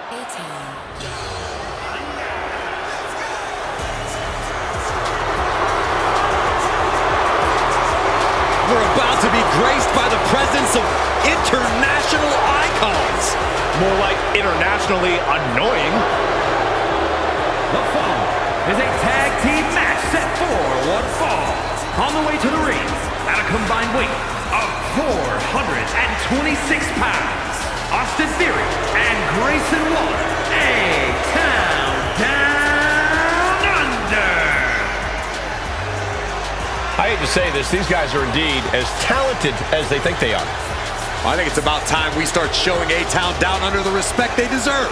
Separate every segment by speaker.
Speaker 1: We're about to be graced by the presence of international icons.
Speaker 2: More like internationally annoying.
Speaker 3: The following is a tag team match set for one fall. On the way to the ring, at a combined weight of 426 pounds, Austin Theory and Grayson Waller, A-Town Down Under.
Speaker 2: I hate to say this, these guys are indeed as talented as they think they are.
Speaker 1: I think it's about time we start showing A-Town Down Under the respect they deserve.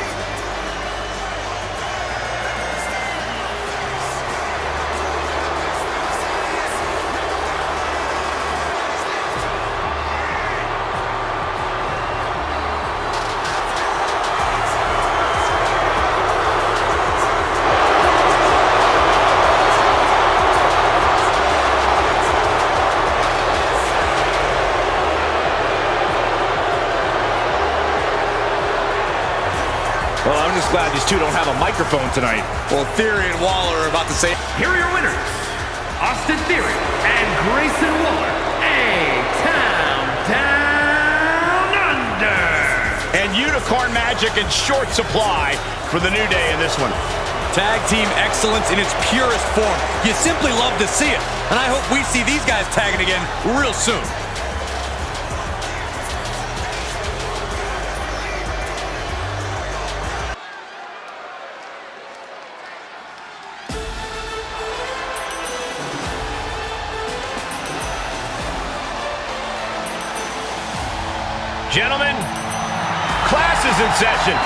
Speaker 2: Well, I'm just glad these two don't have a microphone tonight.
Speaker 1: Well, Theory and Waller are about to say...
Speaker 3: Here are your winners, Austin Theory and Grayson Waller, A-Town Down Under.
Speaker 2: And unicorn magic in short supply for the New Day in this one.
Speaker 1: Tag team excellence in its purest form. You simply love to see it. And I hope we see these guys tagging again real soon.
Speaker 2: Gentlemen, class is in session.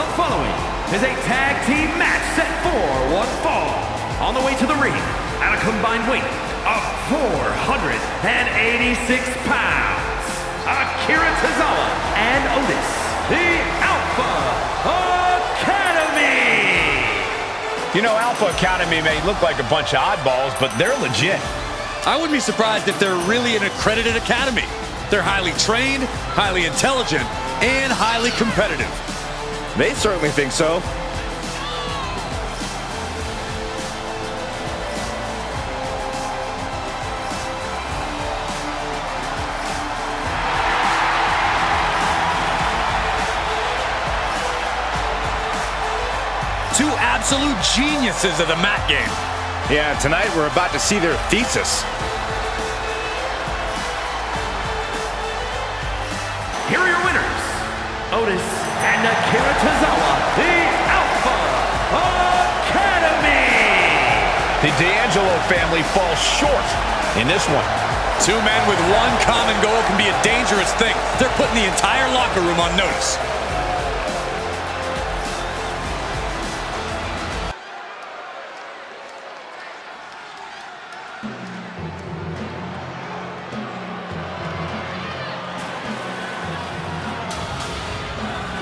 Speaker 3: The following is a tag team match set for one fall. On the way to the ring, at a combined weight of 486 pounds, Akira Tozawa and Otis, the Alpha Academy.
Speaker 2: You know, Alpha Academy may look like a bunch of oddballs, but they're legit.
Speaker 1: I wouldn't be surprised if they're really an accredited academy. They're highly trained, highly intelligent, and highly competitive.
Speaker 2: They certainly think so.
Speaker 1: Two absolute geniuses of the mat game.
Speaker 2: Yeah, tonight we're about to see their thesis.
Speaker 3: Here are your winners, Otis and Akira Tozawa, the Alpha Academy.
Speaker 2: The D'Angelo family falls short in this one.
Speaker 1: Two men with one common goal can be a dangerous thing. They're putting the entire locker room on notice.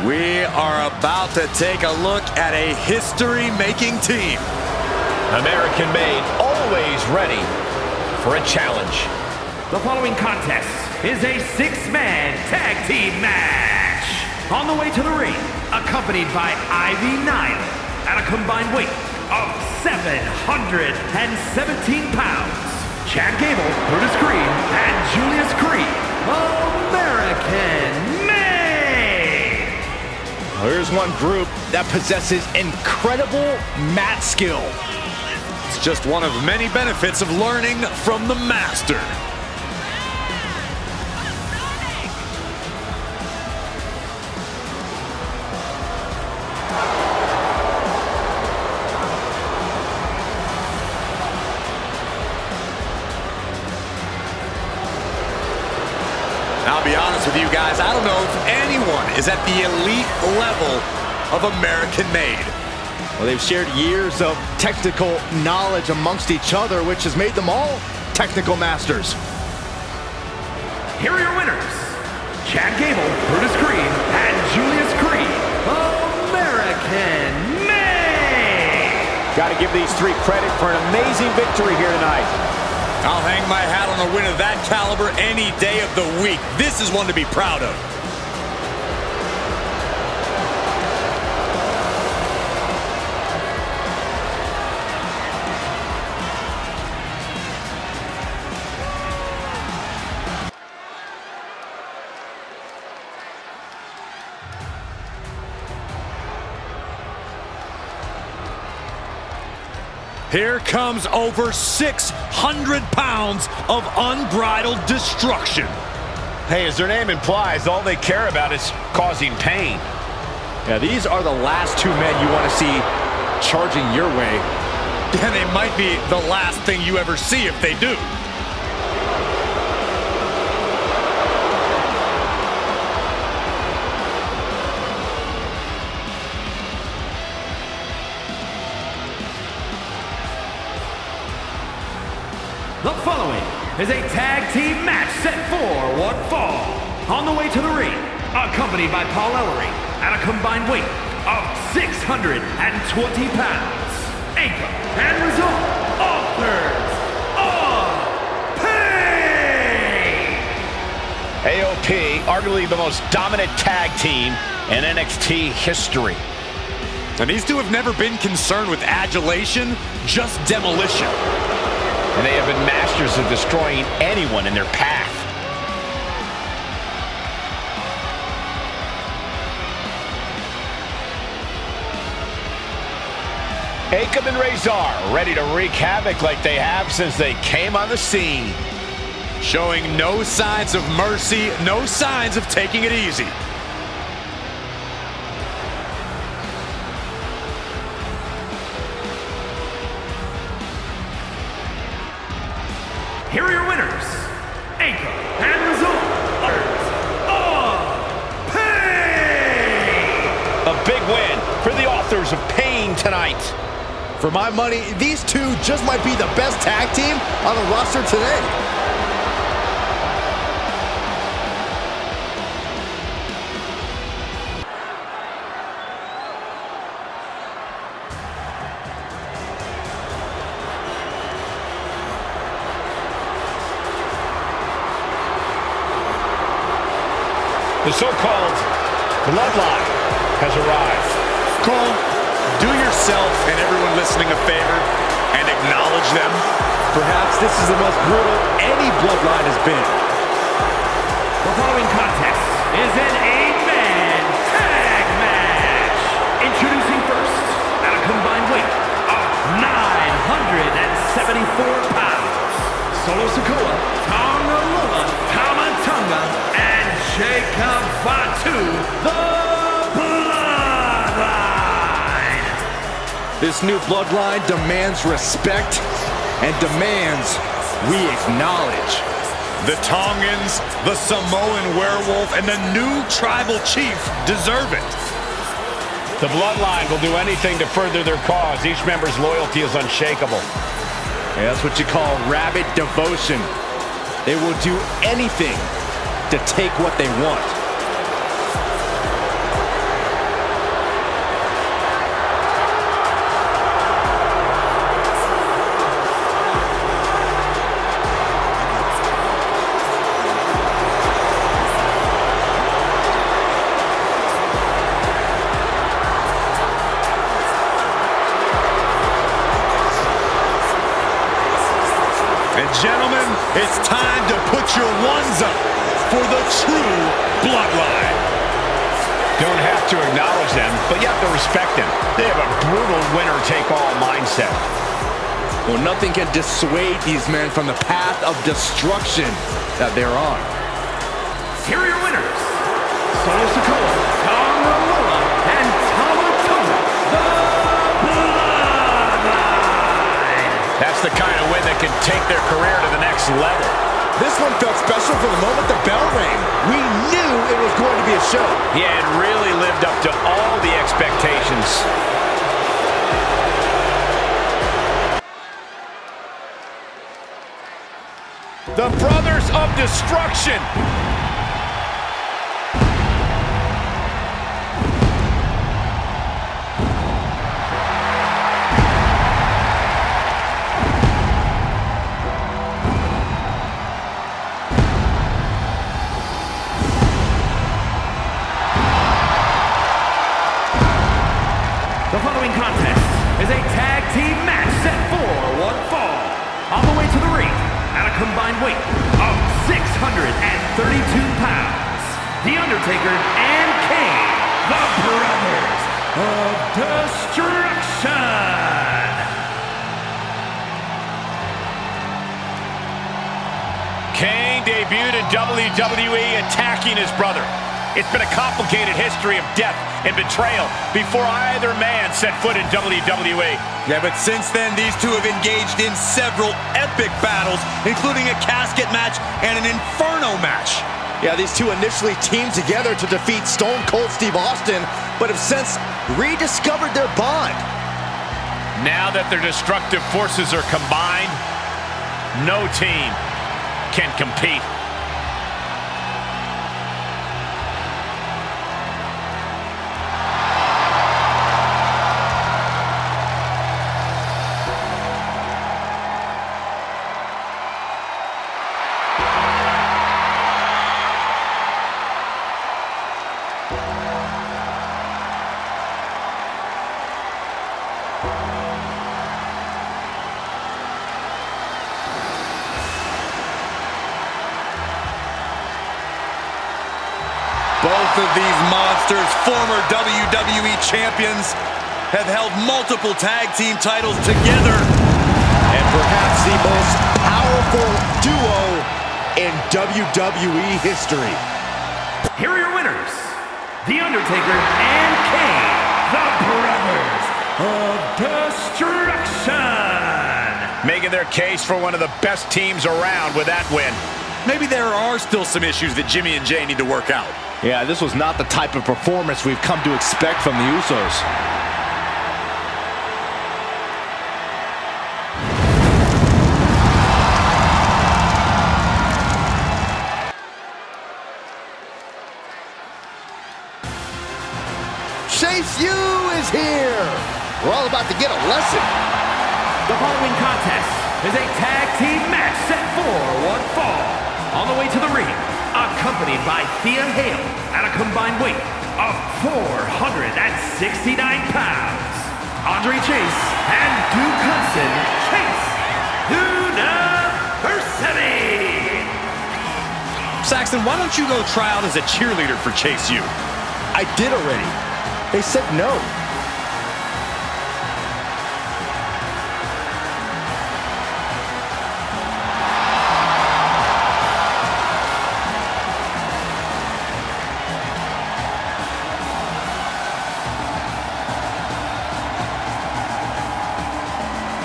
Speaker 1: We are about to take a look at a history-making team.
Speaker 2: American-made, always ready for a challenge.
Speaker 3: The following contest is a six-man tag team match. On the way to the ring, accompanied by Ivy Nile at a combined weight of 717 pounds. Chad Gable, Brutus Creed, and Julius Creed, American.
Speaker 2: Here's one group that possesses incredible mat skill.
Speaker 1: It's just one of many benefits of learning from the master. I'll be honest with you guys, I don't know if anyone is at the elite level of American-made.
Speaker 4: Well, they've shared years of technical knowledge amongst each other, which has made them all technical masters.
Speaker 3: Here are your winners, Chad Gable, Brutus Creed, and Julius Creed, American-made.
Speaker 2: Got to give these three credit for an amazing victory here tonight.
Speaker 1: I'll hang my hat on a win of that caliber any day of the week. This is one to be proud of. Here comes over 600 pounds of unbridled destruction.
Speaker 2: Hey, as their name implies, all they care about is causing pain. Yeah, these are the last two men you want to see charging your way.
Speaker 1: And they might be the last thing you ever see if they do.
Speaker 3: The following is a tag team match set for one fall. On the way to the ring, accompanied by Paul Ellery at a combined weight of 620 pounds. Anchor and result, authors of pain.
Speaker 2: AOP, arguably the most dominant tag team in NXT history.
Speaker 1: And these two have never been concerned with adulation, just demolition.
Speaker 2: And they have been masters of destroying anyone in their path. Akam and Razor ready to wreak havoc like they have since they came on the scene.
Speaker 1: Showing no signs of mercy, no signs of taking it easy.
Speaker 3: Here are your winners, Anchor and result, authors of pain.
Speaker 2: A big win for the authors of pain tonight.
Speaker 4: For my money, these two just might be the best tag team on the roster today.
Speaker 2: The so-called Bloodline has arrived.
Speaker 1: Cole, do yourself and everyone listening a favor and acknowledge them.
Speaker 4: Perhaps this is the most brutal any Bloodline has been.
Speaker 3: The following contest is an 8-man tag match. Introducing first, at a combined weight of 974 pounds, Solo Sikoa, Tonga Loa, Tamatonga, and Jacob Fatu, the Bloodline.
Speaker 4: This new Bloodline demands respect and demands we acknowledge.
Speaker 1: The Tongans, the Samoan werewolf, and the new tribal chief deserve it.
Speaker 2: The Bloodline will do anything to further their cause. Each member's loyalty is unshakable.
Speaker 4: Yeah, that's what you call rabid devotion. They will do anything to take what they want.
Speaker 1: And gentlemen, it's time to put your ones up for the true Bloodline.
Speaker 2: Don't have to acknowledge them, but you have to respect them. They have a brutal winner-take-all mindset.
Speaker 4: Well, nothing can dissuade these men from the path of destruction that they're on.
Speaker 3: Here are your winners, Solo Sikoa, Tonga Loa, and Tamatonga, the Bloodline.
Speaker 2: That's the kind of win that can take their career to the next level.
Speaker 4: This one felt special from the moment the bell rang. We knew it was going to be a show.
Speaker 2: Yeah, it really lived up to all the expectations. The Brothers of Destruction.
Speaker 3: The following contest is a tag team match set for one fall. On the way to the ring, at a combined weight of 632 pounds, The Undertaker and Kane, the Brothers of Destruction.
Speaker 2: Kane debuted in WWE attacking his brother. It's been a complicated history of death and betrayal before either man set foot in WWE.
Speaker 1: Yeah, but since then, these two have engaged in several epic battles, including a casket match and an Inferno match.
Speaker 4: Yeah, these two initially teamed together to defeat Stone Cold Steve Austin, but have since rediscovered their bond.
Speaker 2: Now that their destructive forces are combined, no team can compete.
Speaker 1: Both of these monsters, former WWE champions, have held multiple tag team titles together.
Speaker 4: And perhaps the most powerful duo in WWE history.
Speaker 3: Here are your winners, The Undertaker and Kane, the Brothers of Destruction.
Speaker 2: Making their case for one of the best teams around with that win.
Speaker 1: Maybe there are still some issues that Jimmy and Jay need to work out.
Speaker 4: Yeah, this was not the type of performance we've come to expect from the Usos. Chase U is here. We're all about to get a lesson.
Speaker 3: The following contest is a tag team match set for one fall. On the way to the ring, accompanied by Thea Hale at a combined weight of 469 pounds. Andre Chase and Duke Hudson Chase University.
Speaker 1: Saxton, why don't you go try out as a cheerleader for Chase U?
Speaker 4: I did already. They said no.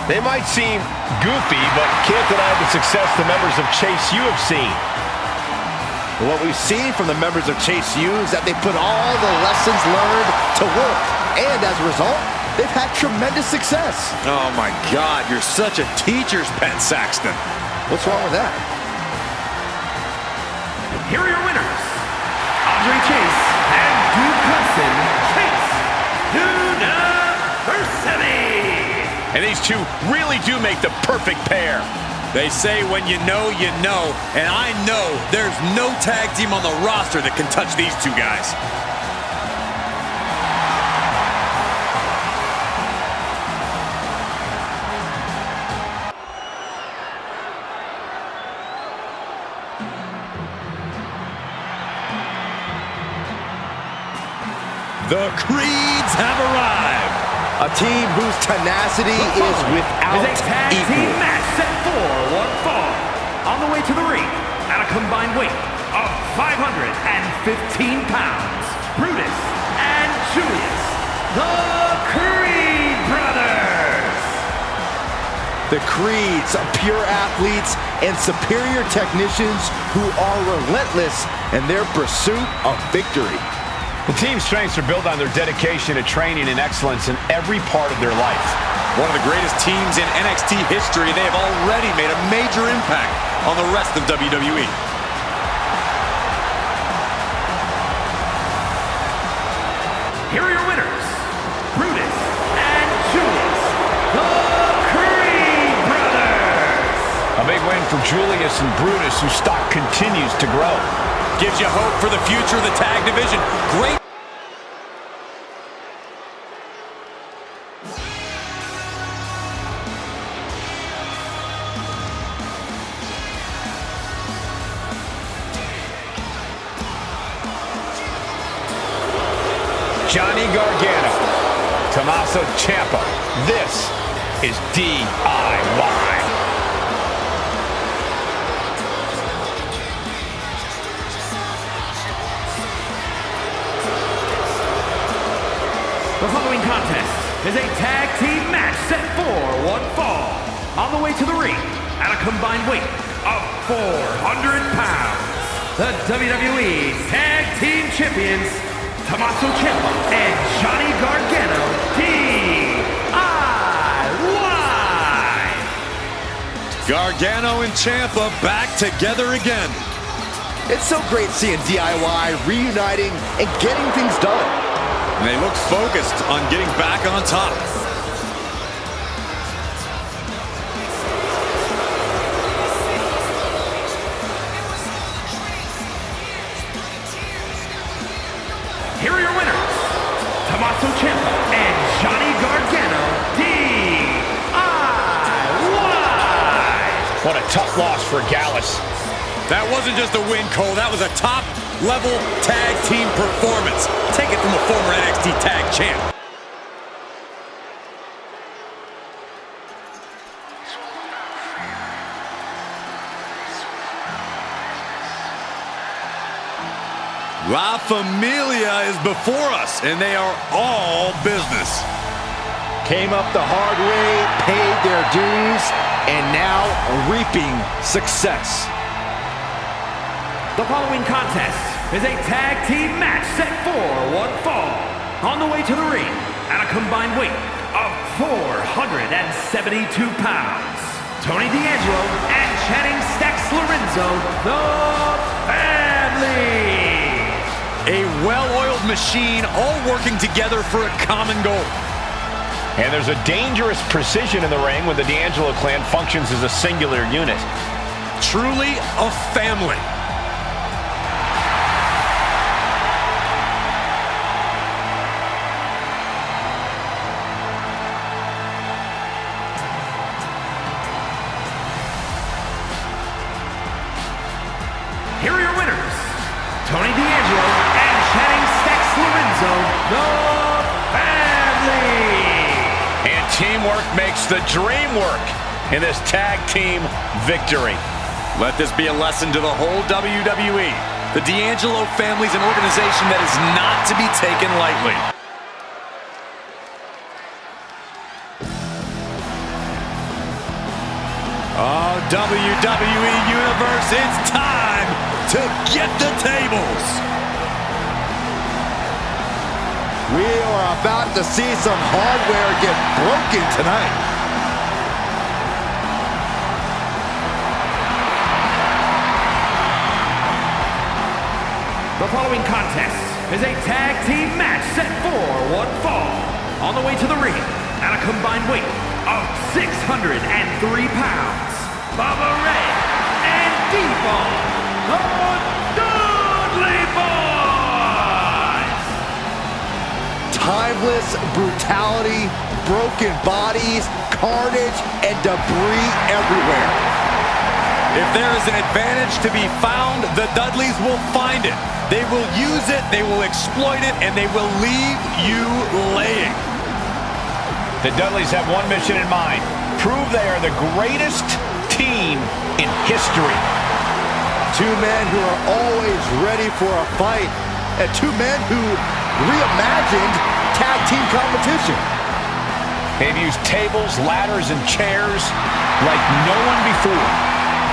Speaker 2: They might seem goofy, but can't deny the success the members of Chase U have seen.
Speaker 4: What we've seen from the members of Chase U is that they put all the lessons learned to work. And as a result, they've had tremendous success.
Speaker 1: Oh my God, you're such a teacher's pet, Saxton.
Speaker 4: What's wrong with that?
Speaker 3: Here are your winners, Andre Chase and Duke Hudson Chase University.
Speaker 2: And these two really do make the perfect pair.
Speaker 1: They say when you know, and I know there's no tag team on the roster that can touch these two guys. The Creeds have arrived.
Speaker 4: A team whose tenacity is without
Speaker 3: a tag team
Speaker 4: equal.
Speaker 3: match set for one fall. On the way to the ring, at a combined weight of 515 pounds, Brutus and Julius, the Creed Brothers.
Speaker 4: The Creeds, pure athletes and superior technicians who are relentless in their pursuit of victory.
Speaker 2: The team's strengths are built on their dedication to training and excellence in every part of their life.
Speaker 1: One of the greatest teams in NXT history, they have already made a major impact on the rest of WWE.
Speaker 3: Here are your winners, Brutus and Julius, the Creed Brothers.
Speaker 2: A big win for Julius and Brutus, whose stock continues to grow.
Speaker 1: Gives you hope for the future of the tag division. Great.
Speaker 2: Johnny Gargano, Tommaso Ciampa. This is DIY.
Speaker 3: contest is a tag team match set for one fall. On the way to the ring, at a combined weight of 400 pounds, the WWE Tag Team Champions, Tommaso Ciampa and Johnny Gargano, DIY.
Speaker 1: Gargano and Ciampa back together again.
Speaker 4: It's so great seeing DIY reuniting and getting things done.
Speaker 1: And they look focused on getting back on top.
Speaker 3: Here are your winners, Tommaso Ciampa and Johnny Gargano, DIY.
Speaker 2: What a tough loss for Gallus.
Speaker 1: That wasn't just a win, Cole. That was a top-level tag team performance. Take it from a former NXT tag champ. La Familia is before us, and they are all business.
Speaker 4: Came up the hard way, paid their dues, and now reaping success.
Speaker 3: The following contest is a tag team match set for one fall. On the way to the ring, at a combined weight of 472 pounds, Tony D'Angelo and Channing Stacks Lorenzo, the family.
Speaker 1: A well-oiled machine, all working together for a common goal.
Speaker 2: And there's a dangerous precision in the ring when the D'Angelo clan functions as a singular unit.
Speaker 1: Truly a family.
Speaker 3: Here are your winners, Tony D'Angelo and Channing Stacks Lorenzo, the family.
Speaker 2: And teamwork makes the dream work in this tag team victory.
Speaker 1: Let this be a lesson to the whole WWE. The D'Angelo family is an organization that is not to be taken lightly. Oh, WWE Universe, it's time to get the tables.
Speaker 4: We are about to see some hardware get broken tonight.
Speaker 3: The following contest is a tag team match set for one fall. On the way to the ring, at a combined weight of 603 pounds, Bubba Ray and D-Ball, the Dudley Boyz.
Speaker 4: Timeless brutality, broken bodies, carnage, and debris everywhere.
Speaker 1: If there is an advantage to be found, the Dudleys will find it. They will use it, they will exploit it, and they will leave you laying.
Speaker 2: The Dudleys have one mission in mind: prove they are the greatest team in history.
Speaker 4: Two men who are always ready for a fight, and two men who reimagined tag team competition.
Speaker 2: They've used tables, ladders, and chairs like no one before.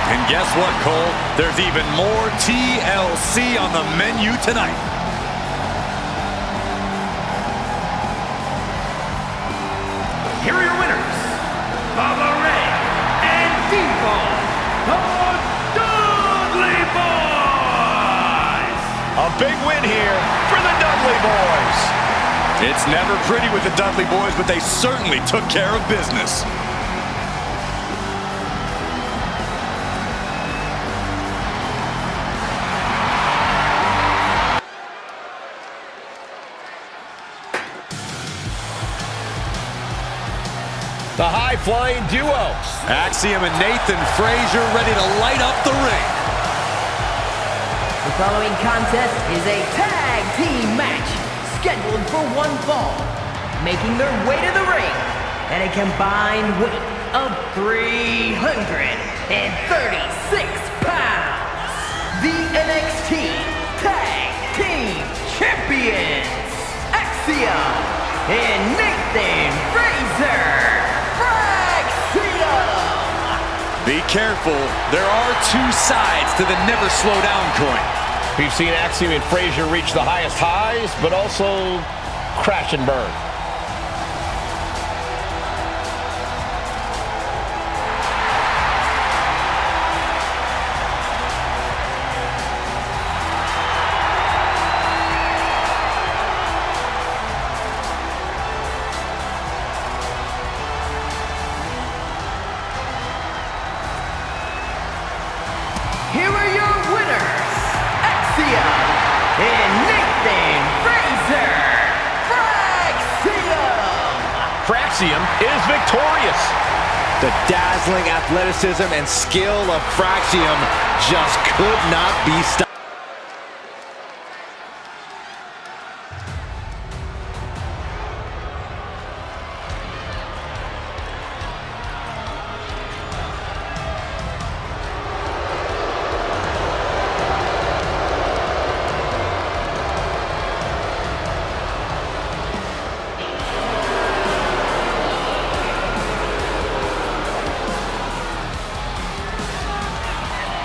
Speaker 1: And guess what, Cole? There's even more TLC on the menu tonight.
Speaker 3: Here are your winners, Bubba Ray and D-Ball, the Dudley Boyz.
Speaker 2: A big win here for the Dudley Boyz.
Speaker 1: It's never pretty with the Dudley Boyz, but they certainly took care of business.
Speaker 2: The high-flying duo.
Speaker 1: Fraxiom and Nathan Frazier ready to light up the ring.
Speaker 5: The following contest is a tag team match scheduled for one fall. Making their way to the ring at a combined weight of 336 pounds. The NXT Tag Team Champions, Fraxiom and Nathan Fraxiom.
Speaker 1: Be careful. There are two sides to the never slow down coin.
Speaker 2: We've seen Axiom and Frazier reach the highest highs, but also crash and burn.
Speaker 5: Here are your winners, Axiom and Nathan Fraxiom.
Speaker 2: Fraxiom is victorious.
Speaker 4: The dazzling athleticism and skill of Fraxiom just could not be stopped.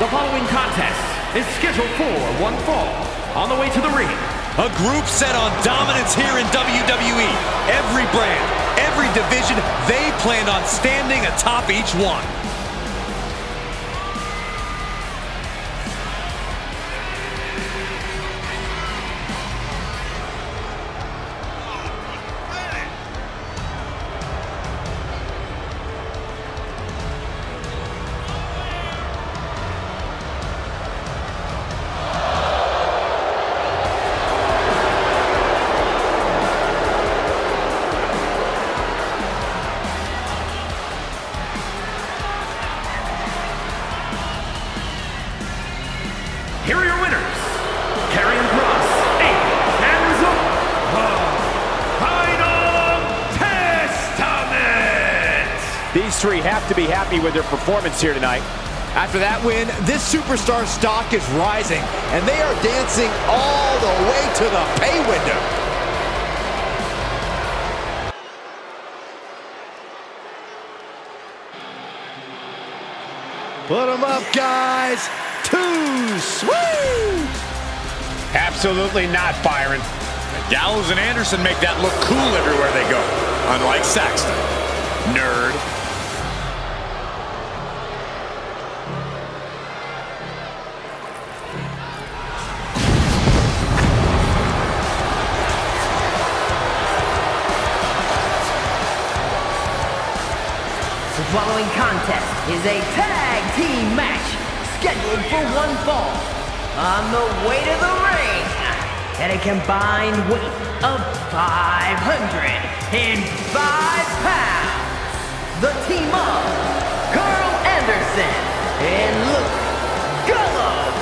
Speaker 3: The following contest is scheduled for one fall. On the way to the ring,
Speaker 1: A group set on dominance here in WWE. Every brand, every division, they planned on standing atop each one.
Speaker 3: here are your winners. Carrying across 8 hands up. Final Testament.
Speaker 2: These three have to be happy with their performance here tonight.
Speaker 4: After that win, this superstar stock is rising, and they are dancing all the way to the pay window. Put them up, guys. Too sweet.
Speaker 2: Absolutely not, Byron.
Speaker 1: Gallows and Anderson make that look cool everywhere they go. Unlike Saxton. Nerd.
Speaker 5: The following contest is a tag team match scheduled for one fall. On the way to the ring, at a combined weight of 505 pounds, the team of Carl Anderson and Luke Gallows.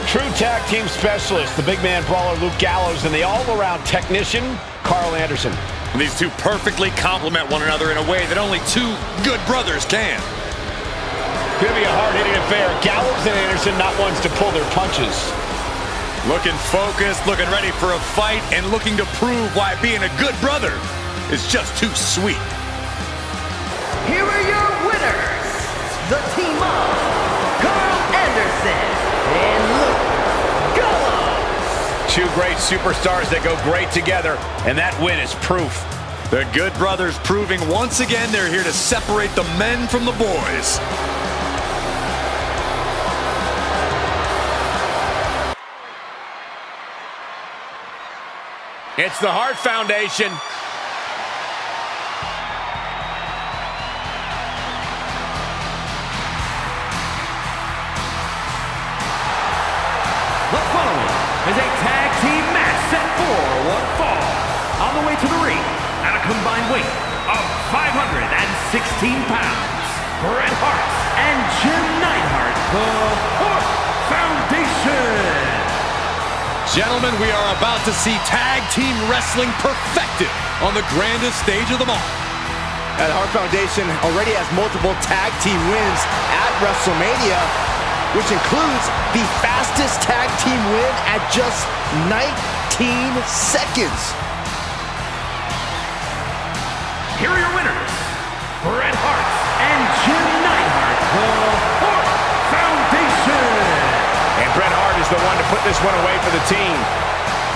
Speaker 2: True tag team specialist, the big man brawler Luke Gallows, and the all-around technician, Carl Anderson.
Speaker 1: These two perfectly complement one another in a way that only two good brothers can.
Speaker 2: Gonna be a hard-hitting affair. Gallows and Anderson not ones to pull their punches.
Speaker 1: Looking focused, looking ready for a fight, and looking to prove why being a good brother is just too sweet.
Speaker 5: Here are your winners, the team of Carl Anderson and Luke Gallows.
Speaker 2: Two great superstars that go great together, and that win is proof.
Speaker 1: The Good Brothers proving once again they're here to separate the men from the boys.
Speaker 2: It's the Hart Foundation.
Speaker 3: The following is a tag team match set for one fall. On the way to the ring, at a combined weight of 516 pounds, Bret Hart and Jim Neidhart, the Hart Foundation.
Speaker 1: Gentlemen, we are about to see tag team wrestling perfected on the grandest stage of them all.
Speaker 4: And Hart Foundation already has multiple tag team wins at WrestleMania, which includes the fastest tag team win at just 19 seconds.
Speaker 3: here are your winners, Bret Hart and Jim Neidhart, the Hart Foundation.
Speaker 2: And Bret Hart is the one to put this one away for the team.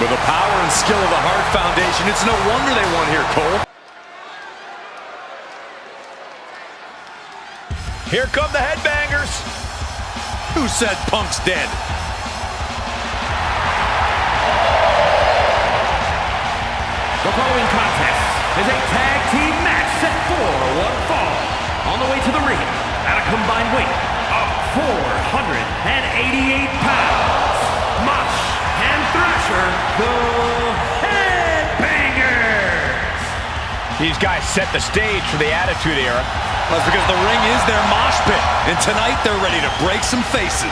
Speaker 1: With the power and skill of the Hart Foundation, it's no wonder they won here, Cole.
Speaker 2: Here come the Headbangers.
Speaker 1: Who said Punk's dead?
Speaker 3: The following contest is a tag team match set for one fall. On the way to the ring at a combined weight of 488 pounds, Mosh and Thrasher, the Headbangers.
Speaker 2: These guys set the stage for the Attitude Era.
Speaker 1: That's because the ring is their mosh pit, and tonight they're ready to break some faces.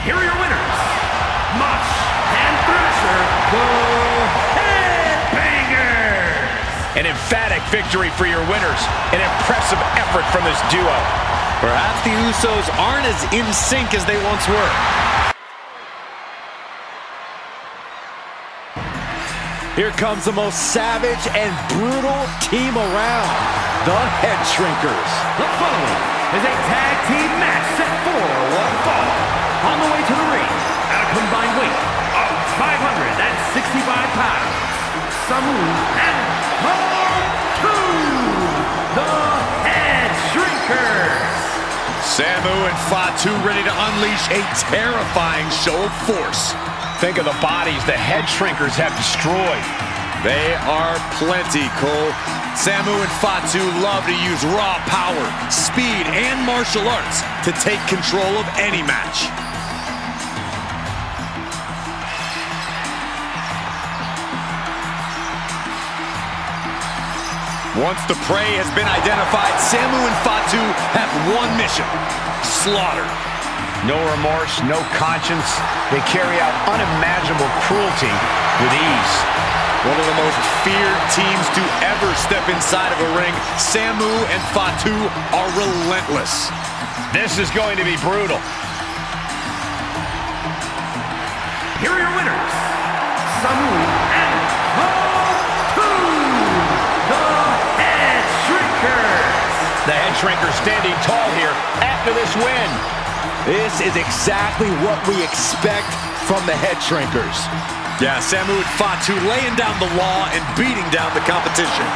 Speaker 3: Here are your winners, Mosh and Thrasher, the Headbangers.
Speaker 2: An emphatic victory for your winners. An impressive effort from this duo.
Speaker 1: Perhaps the Usos aren't as in sync as they once were.
Speaker 4: Here comes the most savage and brutal team around, the HeadShrinkers.
Speaker 3: The following is a tag team match set for one fall. On the way to the ring at a combined weight of 565 pounds, Samu and Hart, the HeadShrinkers.
Speaker 1: Samu and Fatu ready to unleash a terrifying show of force.
Speaker 2: Think of the bodies the HeadShrinkers have destroyed.
Speaker 1: They are plenty, Cole. Samu and Fatu love to use raw power, speed, and martial arts to take control of any match. Once the prey has been identified, Samu and Fatu have one mission: slaughter.
Speaker 2: No remorse, no conscience. They carry out unimaginable cruelty with ease.
Speaker 1: One of the most feared teams to ever step inside of a ring, Samu and Fatu are relentless.
Speaker 2: This is going to be brutal.
Speaker 3: Here are your winners, Samu and Fatu, the HeadShrinkers.
Speaker 2: The HeadShrinkers standing tall here after this win.
Speaker 4: This is exactly what we expect from the HeadShrinkers.
Speaker 1: Yeah, Samu and Fatu laying down the law and beating down the competition.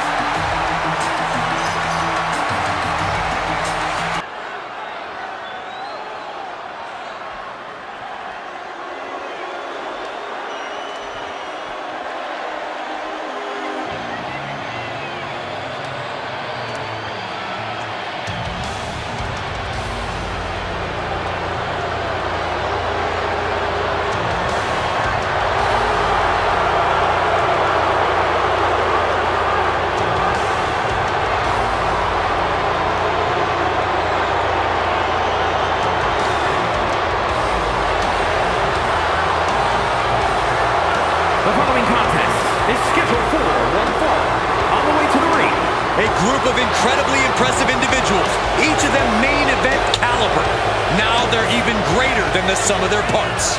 Speaker 3: The following contest is scheduled for one fall. On the way to the ring,
Speaker 1: A group of incredibly impressive individuals, each of them main event caliber. Now they're even greater than the sum of their parts.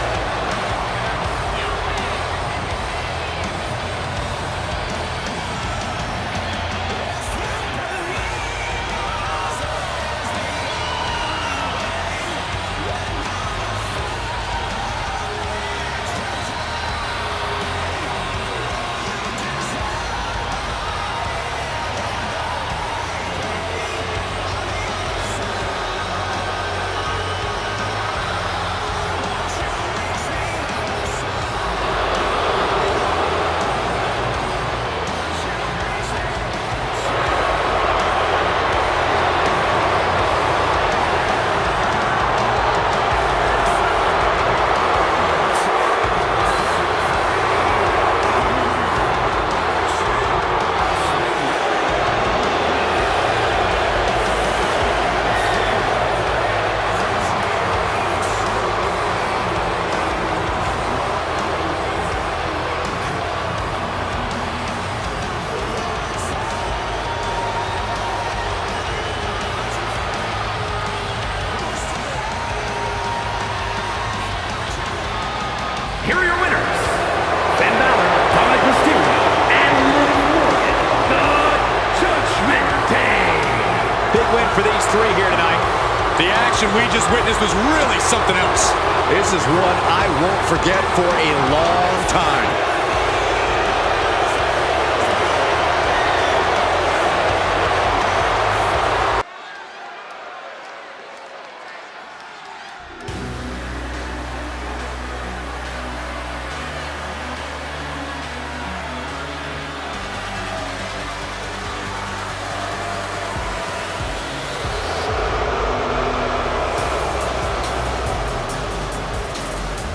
Speaker 1: transformation we just witnessed was really something else.
Speaker 4: This is one I won't forget for a long time.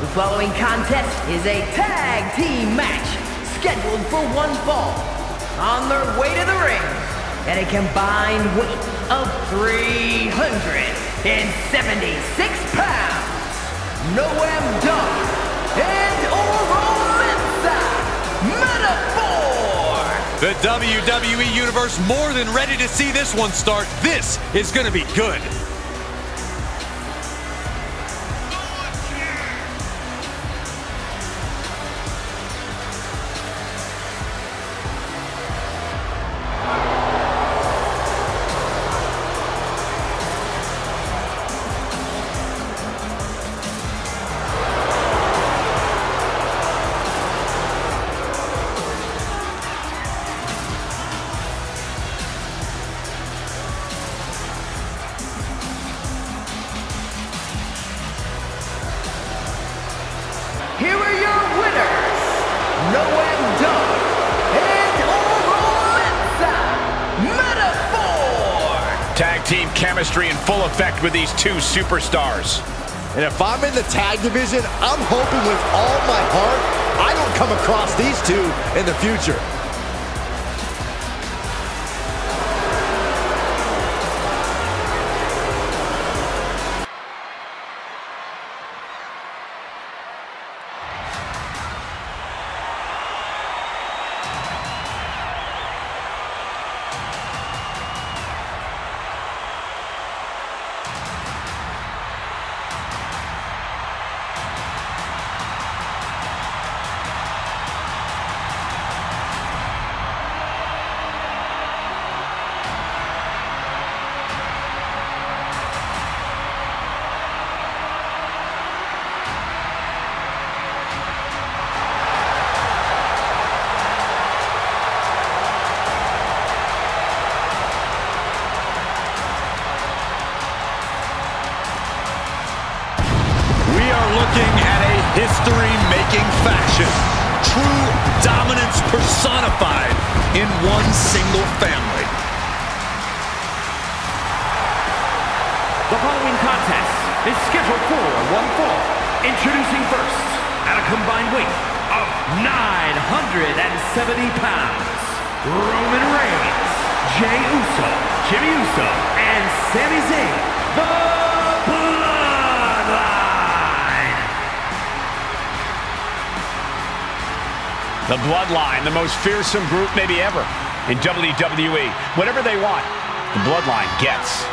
Speaker 5: The following contest is a tag team match scheduled for one fall. On their way to the ring at a combined weight of 376 pounds, Noam Dar and Oro Mensah Metaphor.
Speaker 1: The WWE Universe more than ready to see this one start. This is going to be good.
Speaker 5: Here are your winners, Noam Dar and Oro Mensah Metaphor.
Speaker 2: Tag team chemistry in full effect with these two superstars.
Speaker 4: And if I'm in the tag division, I'm hoping with all my heart I don't come across these two in the future.
Speaker 1: Looking at a history-making faction. True dominance personified in one single family.
Speaker 3: The following contest is scheduled for one fall. Introducing first, at a combined weight of 970 pounds, Roman Reigns, Jey Uso, Jimmy Uso, and Sami Zayn, the
Speaker 2: The Bloodline, the most fearsome group maybe ever in WWE. Whatever they want, the Bloodline gets.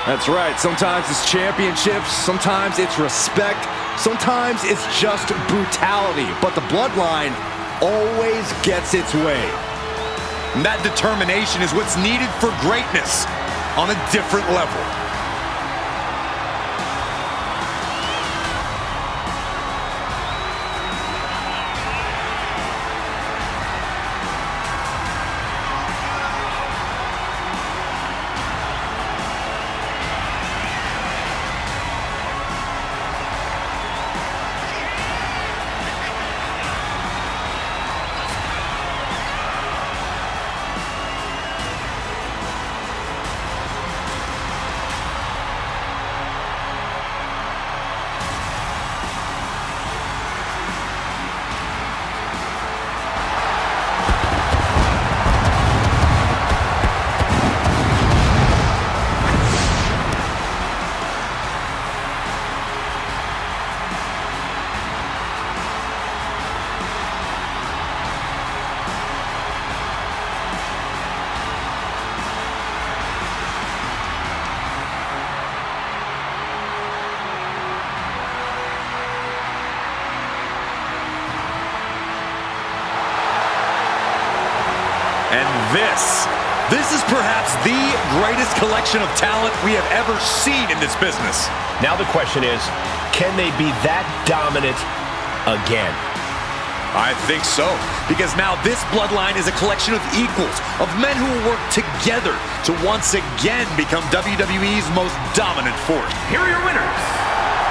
Speaker 4: That's right. Sometimes it's championships, sometimes it's respect, sometimes it's just brutality. But the Bloodline always gets its way.
Speaker 1: And that determination is what's needed for greatness on a different level. And this This is perhaps the greatest collection of talent we have ever seen in this business.
Speaker 2: Now the question is, can they be that dominant again?
Speaker 1: I think so, because now this bloodline is a collection of equals, of men who will work together to once again become WWE's most dominant force.
Speaker 3: Here are your winners,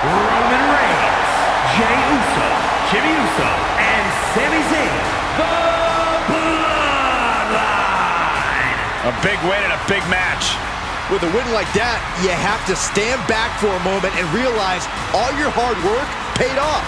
Speaker 3: Roman Reigns, Jey Uso, Jimmy Uso, and Sami Zayn, the Bloodline.
Speaker 2: A big win and a big match.
Speaker 4: With a win like that, you have to stand back for a moment and realize all your hard work paid off.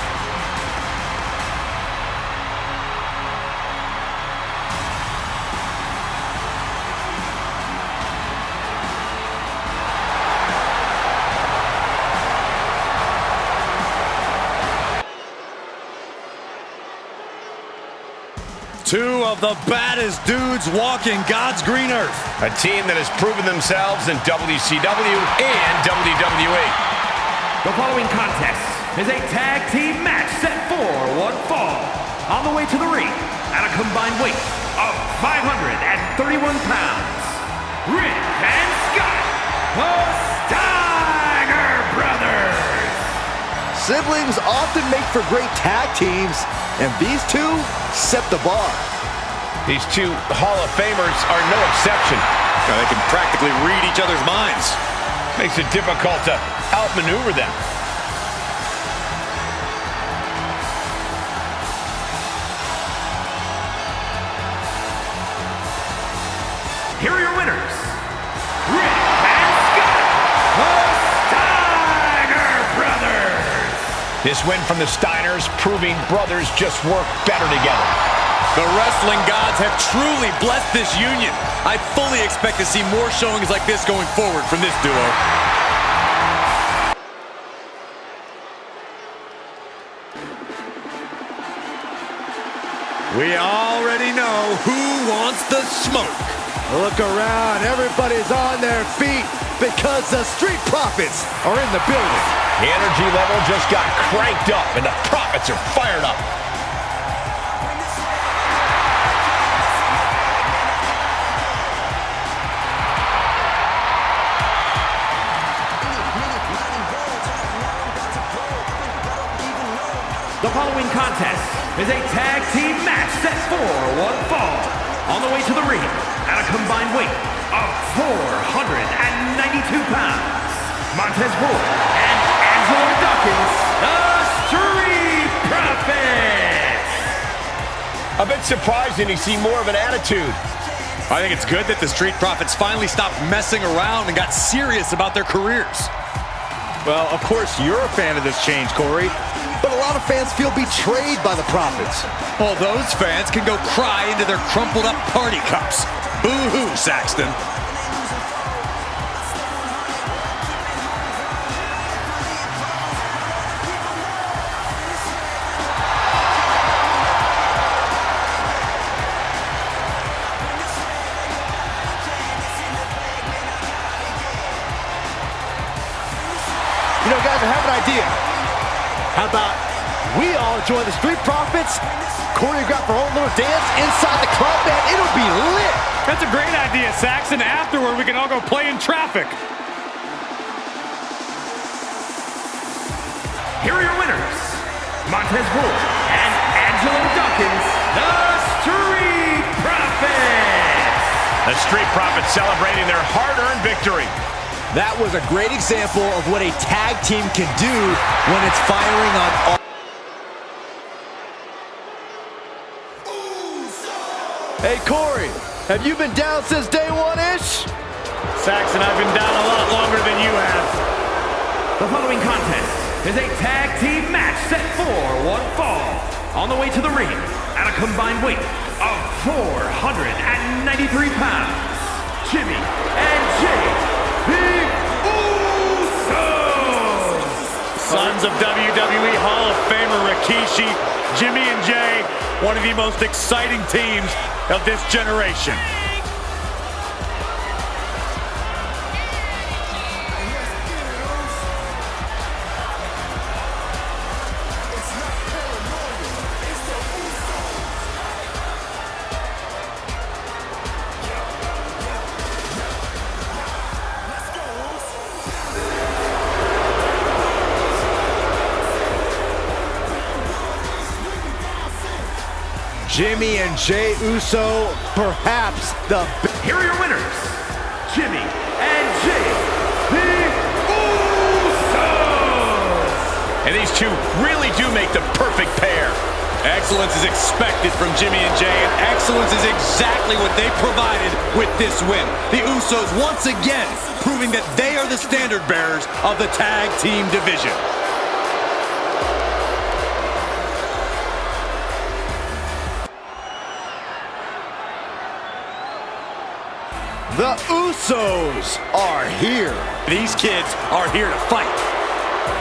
Speaker 1: Two of the baddest dudes walking God's green earth.
Speaker 2: A team that has proven themselves in WCW and WWE.
Speaker 3: The following contest is a tag team match set for one fall. On the way to the ring, at a combined weight of 531 pounds, Rick and Scott, the Steiner Brothers.
Speaker 4: Siblings often make for great tag teams, and these two set the bar.
Speaker 2: These two Hall of Famers are no exception.
Speaker 1: Now, they can practically read each other's minds.
Speaker 2: Makes it difficult to outmaneuver them.
Speaker 3: Here are your winners, Rick and Scott, the Steiner Brothers.
Speaker 2: This win from the Steiners proving brothers just work better together.
Speaker 1: The wrestling gods have truly blessed this union. I fully expect to see more showings like this going forward from this duo. We already know who wants the smoke.
Speaker 4: Look around, everybody's on their feet because the Street Profits are in the building.
Speaker 2: The energy level just got cranked up and the Profits are fired up.
Speaker 3: The following contest is a tag team match set for one fall. On the way to the ring, at a combined weight of 492 pounds, Montez Ford and Angelo Dawkins, the Street Profits.
Speaker 2: A bit surprising to see more of an attitude.
Speaker 1: I think it's good that the Street Profits finally stopped messing around and got serious about their careers.
Speaker 4: Well, of course you're a fan of this change, Corey. But a lot of fans feel betrayed by the Profits.
Speaker 1: Well, those fans can go cry into their crumpled up party cups. Boo-hoo, Saxton.
Speaker 4: You know, guys, I have an idea. How about we all join the Street Profits, choreograph our own little dance inside the club, man? It'll be lit.
Speaker 1: That's a great idea, Saxton. Afterward, we can all go play in traffic.
Speaker 3: Here are your winners, Montez Ford and Angelo Dawkins, the Street Profits.
Speaker 2: The Street Profits celebrating their hard-earned victory.
Speaker 4: That was a great example of what a tag team can do when it's firing on all. Hey, Corey, have you been down since day one-ish?
Speaker 1: Saxton, I've been down a lot longer than you have.
Speaker 3: The following contest is a tag team match set for one fall. On the way to the ring, at a combined weight of 493 pounds, Jimmy and Jey, the Usos!
Speaker 1: Sons of WWE Hall of Famer Rikishi, Jimmy and Jey, one of the most exciting teams of this generation.
Speaker 4: Jimmy and Jey Uso, perhaps the...
Speaker 3: Here are your winners, Jimmy and Jey, the Usos!
Speaker 2: And these two really do make the perfect pair.
Speaker 1: Excellence is expected from Jimmy and Jey, and excellence is exactly what they provided with this win. The Usos once again proving that they are the standard bearers of the tag team division.
Speaker 4: The Usos are here.
Speaker 1: These kids are here to fight.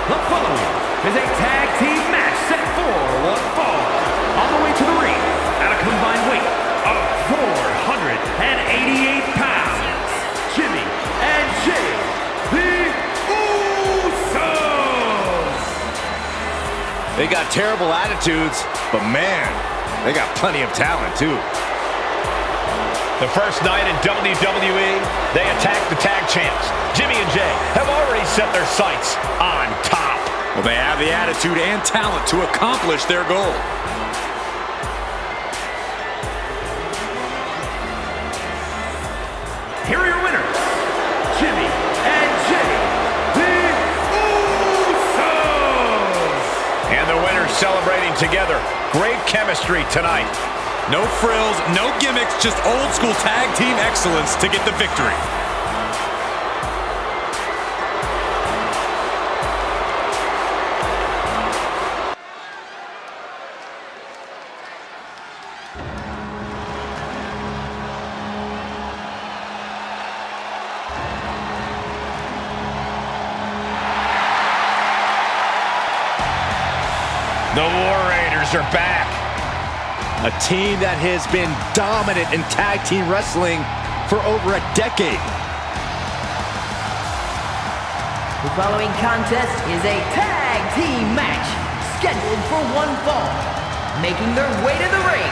Speaker 3: The following is a tag team match set for one fall. On the way to the ring, at a combined weight of 488 pounds, Jimmy and Jey, the Usos!
Speaker 4: They got terrible attitudes, but man, they got plenty of talent too.
Speaker 2: The first night in WWE, they attacked the tag champs. Jimmy and Jey have already set their sights on top.
Speaker 1: Well, they have the attitude and talent to accomplish their goal.
Speaker 3: Here are your winners, Jimmy and Jey, the Usos!
Speaker 2: And the winners celebrating together. Great chemistry tonight.
Speaker 1: No frills, no gimmicks, just old school tag team excellence to get the victory.
Speaker 2: The War Raiders are back.
Speaker 4: A team that has been dominant in tag team wrestling for over a decade.
Speaker 5: The following contest is a tag team match scheduled for one fall. Making their way to the ring,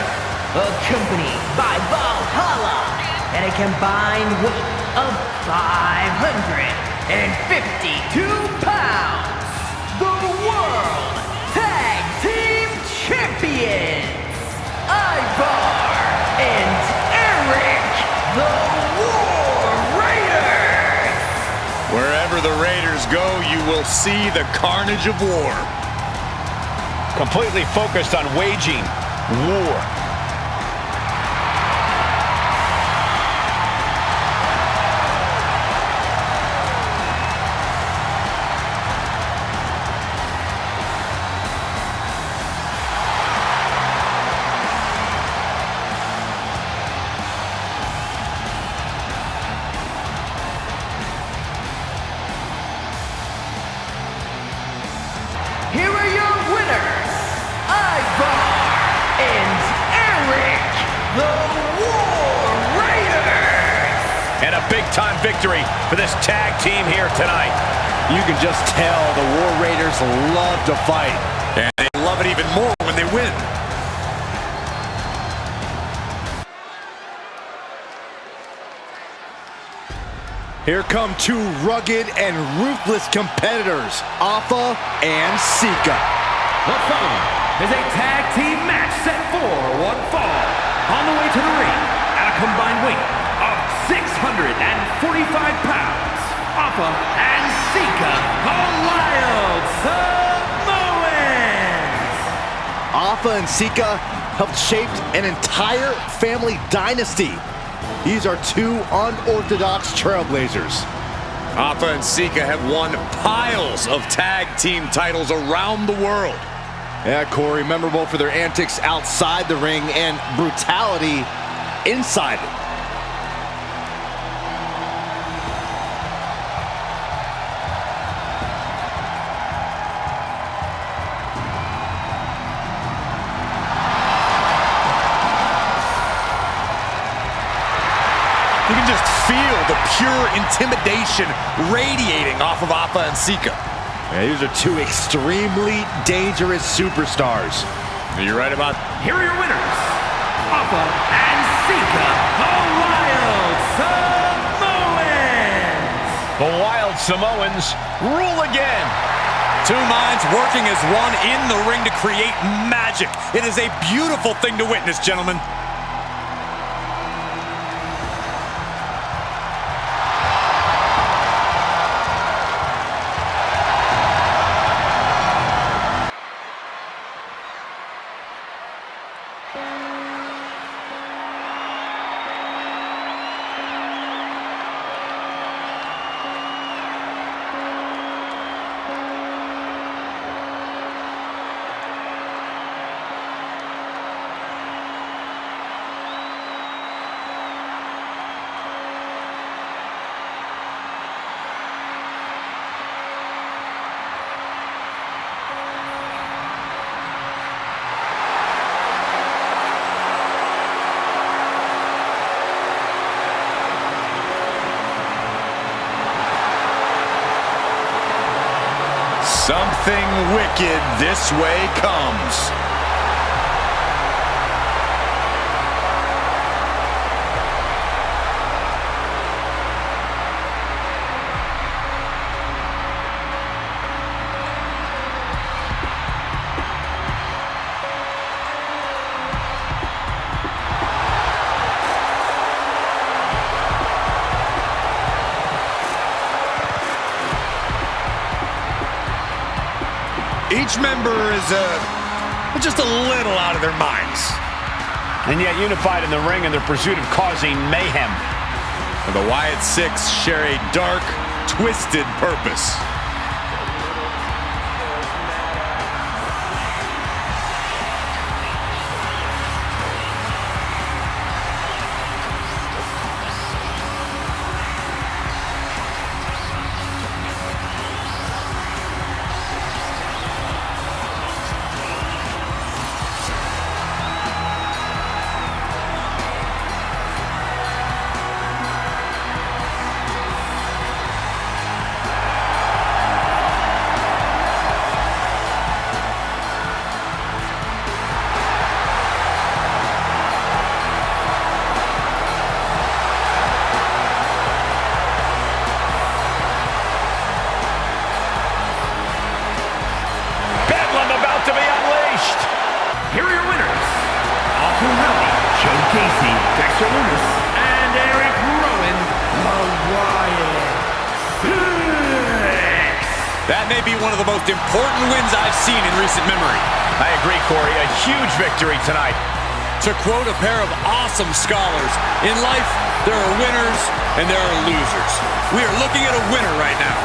Speaker 5: accompanied by Valhalla, at a combined weight of 552 pounds. The World Tag Team Champions, Ivar and Eric, the War Raiders.
Speaker 1: Wherever the Raiders go, you will see the carnage of war.
Speaker 2: Completely focused on waging war.
Speaker 5: Here are your winners, Ivar and Eric, the War Raiders.
Speaker 2: And a big-time victory for this tag team here tonight.
Speaker 4: You can just tell the War Raiders love to fight.
Speaker 1: And they love it even more when they win.
Speaker 4: Here come two rugged and ruthless competitors, Alpha and Sika.
Speaker 3: The following is a tag team match set for one fall. On the way to the ring, at a combined weight of 645 pounds, Alpha and Sika, the Wild Samoans!
Speaker 4: Alpha and Sika helped shape an entire family dynasty. These are two unorthodox trailblazers.
Speaker 1: Alpha and Sika have won piles of tag team titles around the world.
Speaker 4: Yeah, Corey, memorable for their antics outside the ring and brutality inside it.
Speaker 1: You can just feel the pure intimidation radiating off of Alpha and Sika.
Speaker 4: Yeah, these are two extremely dangerous superstars.
Speaker 1: You're right about that.
Speaker 3: Here are your winners, Alpha and Sika, the Wild Samoans!
Speaker 2: The Wild Samoans rule again.
Speaker 1: Two minds working as one in the ring to create magic. It is a beautiful thing to witness, gentlemen.
Speaker 2: Something wicked this way comes.
Speaker 1: Each member is just a little out of their minds.
Speaker 2: And yet unified in the ring in their pursuit of causing mayhem.
Speaker 1: The Wyatt Sicks share a dark, twisted purpose.
Speaker 3: And Eric Rowan, the Wyatt Sicks.
Speaker 1: That may be one of the most important wins I've seen in recent memory.
Speaker 2: I agree, Corey. A huge victory tonight.
Speaker 1: To quote a pair of awesome scholars, in life, there are winners and there are losers. We are looking at a winner right now.